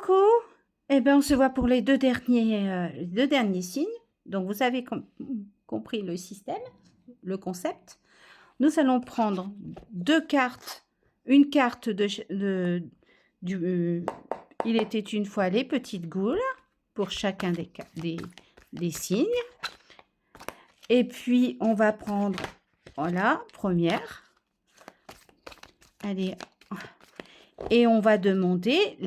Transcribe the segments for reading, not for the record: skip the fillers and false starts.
Coucou! Eh bien, on se voit pour les deux derniers signes. Donc, vous avez compris le système, le concept. Nous allons prendre deux cartes. Une carte du Il était une fois les petites goules pour chacun des signes. Et puis, on va prendre, voilà, première. Allez. Et on va demander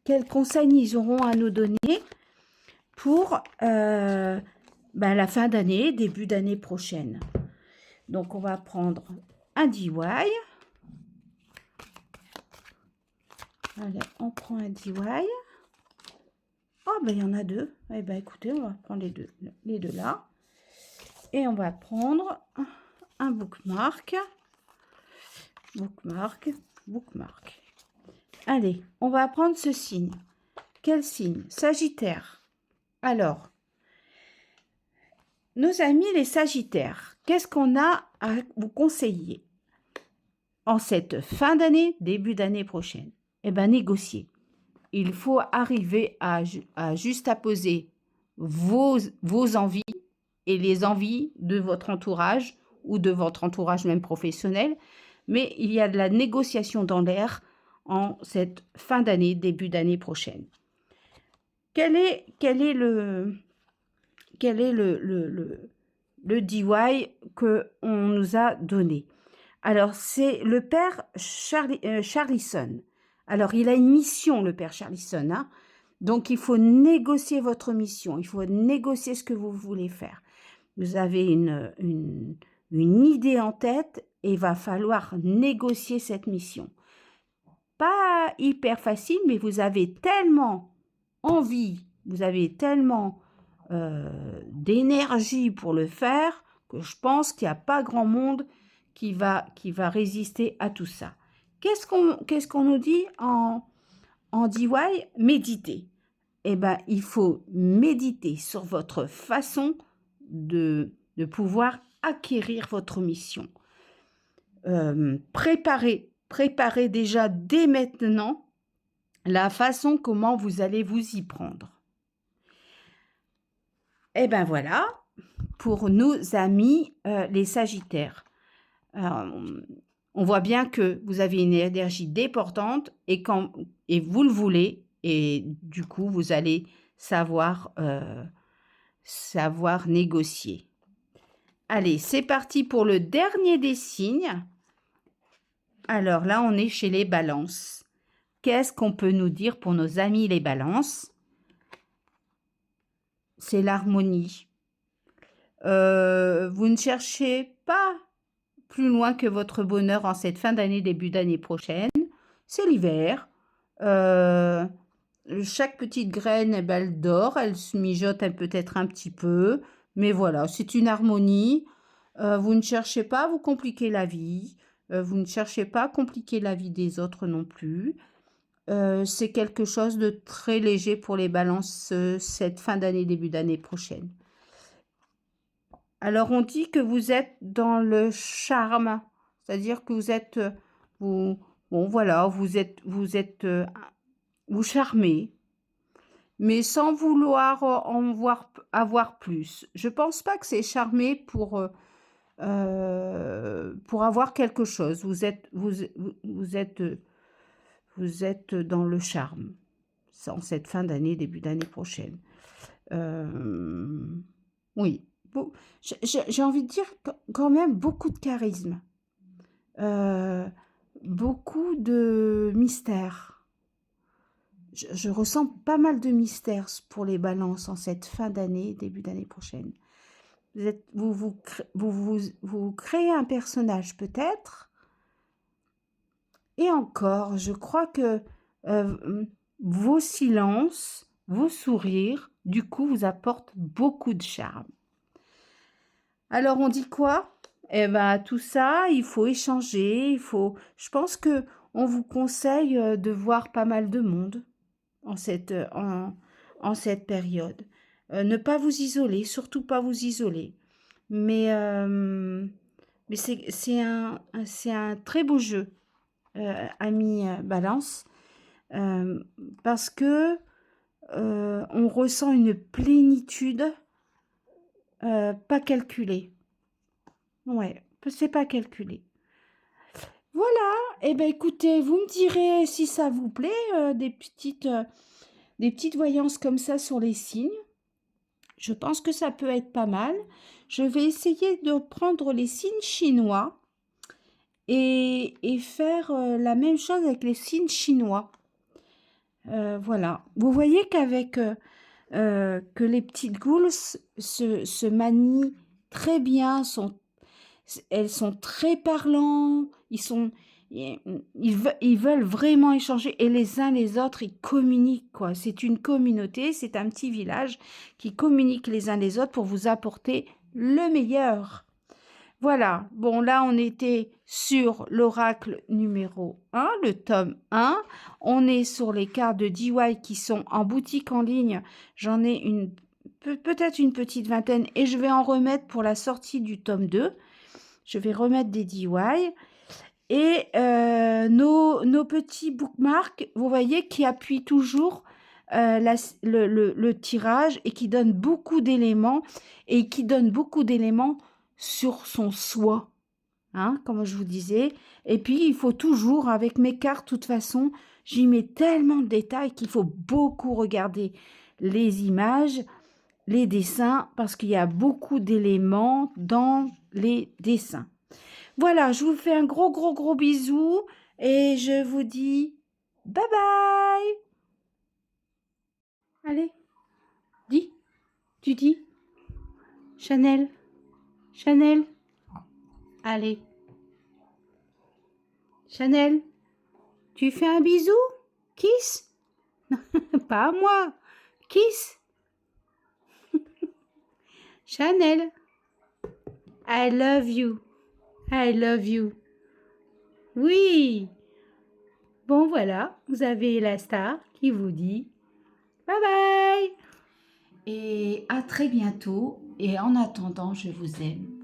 quels conseils ils auront à nous donner pour la fin d'année, début d'année prochaine. Donc, on va prendre un DIY. Allez, on prend un DIY. Oh, il y en a deux. Eh bien, écoutez, on va prendre les deux là. Et on va prendre un bookmark. Bookmark. Allez, on va prendre ce signe. Quel signe? Sagittaire. Alors, nos amis les Sagittaires, qu'est-ce qu'on a à vous conseiller en cette fin d'année, début d'année prochaine? Eh bien, négocier. Il faut arriver à juste apposer vos envies et les envies de votre entourage ou de votre entourage même professionnel. Mais il y a de la négociation dans l'air en cette fin d'année, début d'année prochaine. Quel est le DIY qu'on nous a donné? Alors, c'est le père Charlison. Alors, il a une mission, le père Charlison. Hein? Donc, il faut négocier votre mission. Il faut négocier ce que vous voulez faire. Vous avez une idée en tête et il va falloir négocier cette mission. Pas hyper facile, mais vous avez tellement envie, vous avez tellement d'énergie pour le faire que je pense qu'il n'y a pas grand monde qui va résister à tout ça. Qu'est-ce qu'on nous dit en DIY? Méditer. Eh bien, il faut méditer sur votre façon de pouvoir acquérir votre mission. Préparez déjà dès maintenant la façon comment vous allez vous y prendre. Eh bien voilà, pour nos amis les Sagittaires. On voit bien que vous avez une énergie débordante et vous le voulez, et du coup, vous allez savoir négocier. Allez, c'est parti pour le dernier des signes. Alors là, on est chez les balances. Qu'est-ce qu'on peut nous dire pour nos amis les balances? C'est l'harmonie. Vous ne cherchez pas plus loin que votre bonheur en cette fin d'année, début d'année prochaine. C'est l'hiver. Chaque petite graine, elle dort, elle se mijote peut-être un petit peu. Mais voilà, c'est une harmonie. Vous ne cherchez pas à vous compliquer la vie. Vous ne cherchez pas à compliquer la vie des autres non plus. C'est quelque chose de très léger pour les balances cette fin d'année, début d'année prochaine. Alors, on dit que vous êtes dans le charme, c'est-à-dire que vous êtes, vous charmez, mais sans vouloir avoir plus. Je pense pas que c'est charmer pour avoir quelque chose. Vous êtes dans le charme en cette fin d'année, début d'année prochaine. Oui. J'ai envie de dire quand même beaucoup de charisme, beaucoup de mystère. Je ressens pas mal de mystère pour les balances en cette fin d'année, début d'année prochaine. Vous créez un personnage peut-être, et encore, je crois que vos silences, vos sourires, du coup, vous apportent beaucoup de charme. Alors, on dit quoi? Eh bien, tout ça, il faut échanger, je pense qu'on vous conseille de voir pas mal de monde en cette période. Ne pas vous isoler, surtout pas vous isoler. Mais c'est un très beau jeu, ami Balance. euh, parce que on ressent une plénitude pas calculée. Ouais, c'est pas calculé. Voilà, eh ben écoutez, vous me direz si ça vous plaît, des petites voyances comme ça sur les signes. Je pense que ça peut être pas mal. Je vais essayer de prendre les signes chinois et faire la même chose avec les signes chinois. Voilà. Vous voyez qu'avec que les petites goules se manient très bien, elles sont très parlants, ils veulent vraiment échanger et les uns les autres, ils communiquent quoi. C'est une communauté, c'est un petit village qui communique les uns les autres pour vous apporter le meilleur. Voilà, bon là on était sur l'oracle numéro 1, le tome 1. On est sur les cartes de DIY qui sont en boutique en ligne. J'en ai peut-être une petite vingtaine et je vais en remettre pour la sortie du tome 2. Je vais remettre des DIY. Et nos petits bookmarks, vous voyez, qui appuient toujours le tirage et qui donnent beaucoup d'éléments sur son soi, hein, comme je vous disais. Et puis, il faut toujours, avec mes cartes, de toute façon, j'y mets tellement de détails qu'il faut beaucoup regarder les images, les dessins, parce qu'il y a beaucoup d'éléments dans les dessins. Voilà, je vous fais un gros bisou et je vous dis bye bye. Allez, tu dis, Chanel, Chanel, allez, Chanel, tu fais un bisou, kiss, pas à moi, kiss, Chanel, I love you, I love you, oui. Bon voilà, vous avez la star qui vous dit bye bye. Et à très bientôt. Et en attendant, je vous aime.